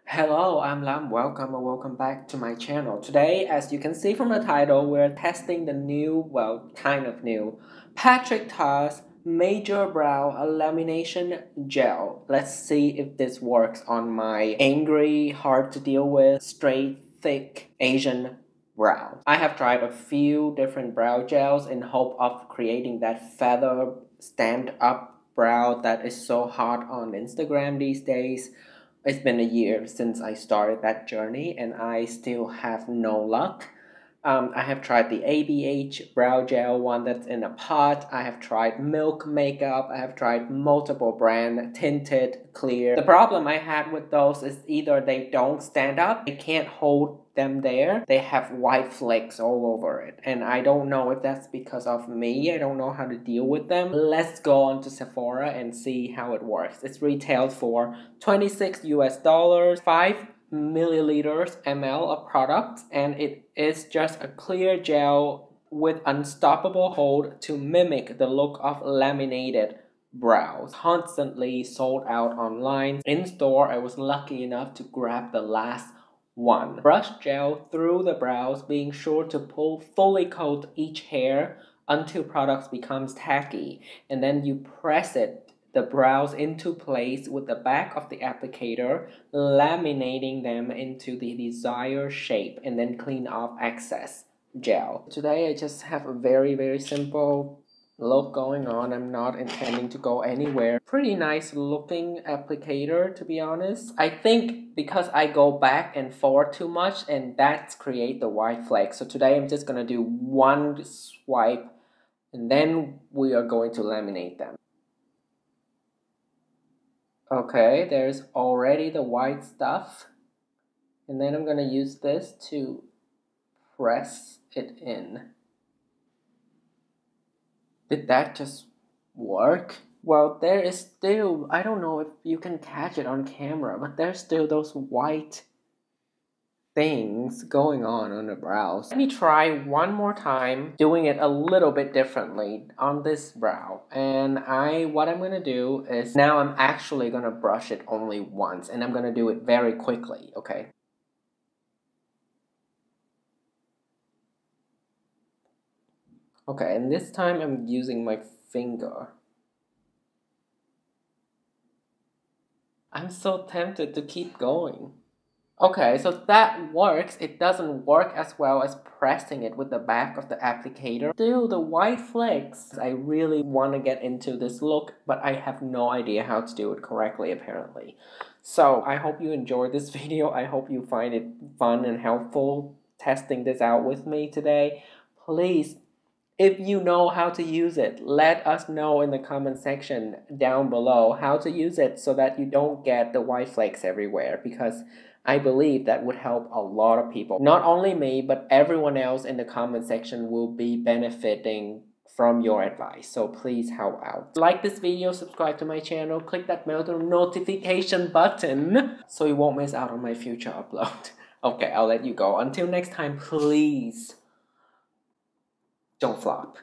Hello, I'm Lam. Welcome or welcome back to my channel. Today, as you can see from the title, we're testing the new, kind of new, Patrick Ta's Major Brow Lamination Gel. Let's see if this works on my angry, hard to deal with, straight, thick Asian brow. I have tried a few different brow gels in hope of creating that feather stand-up brow that is so hot on Instagram these days. It's been a year since I started that journey and I still have no luck. I have tried the ABH brow gel one that's in a pot. I have tried Milk makeup. I have tried multiple brand, tinted, clear. The problem I had with those is either they don't stand up, they can't hold them there. They have white flakes all over it. And I don't know if that's because of me. I don't know how to deal with them. Let's go on to Sephora and see how it works. It's retailed for 26 US dollars, 5 milliliters ml of product, and it is just a clear gel with unstoppable hold to mimic the look of laminated brows. Constantly sold out online. In store, I was lucky enough to grab the last one. Brush gel through the brows, being sure to fully coat each hair until product becomes tacky, and then you press the brows into place with the back of the applicator, laminating them into the desired shape, and then clean off excess gel. Today I just have a very simple look going on. I'm not intending to go anywhere. Pretty nice looking applicator, to be honest. I think because I go back and forth too much, and that's create the white flakes. So today I'm just gonna do one swipe and then we are going to laminate them. Okay, there's already the white stuff. And then I'm going to use this to press it in. Did that just work? Well, there is still, I don't know if you can catch it on camera, but there's still those white things going on the brows. Let me try one more time doing it a little bit differently on this brow. And what I'm gonna do is now I'm actually gonna brush it only once, and I'm gonna do it very quickly, okay? Okay, and this time I'm using my finger. I'm so tempted to keep going. Okay, so that works. It doesn't work as well as pressing it with the back of the applicator. Still, the white flakes. I really want to get into this look, but I have no idea how to do it correctly, apparently. So, I hope you enjoyed this video. I hope you find it fun and helpful testing this out with me today. Please, if you know how to use it, let us know in the comment section down below how to use it so that you don't get the white flakes everywhere, because I believe that would help a lot of people. Not only me, but everyone else in the comment section will be benefiting from your advice. So please help out. Like this video, subscribe to my channel, click that bell notification button so you won't miss out on my future upload. Okay, I'll let you go. Until next time, please don't flop.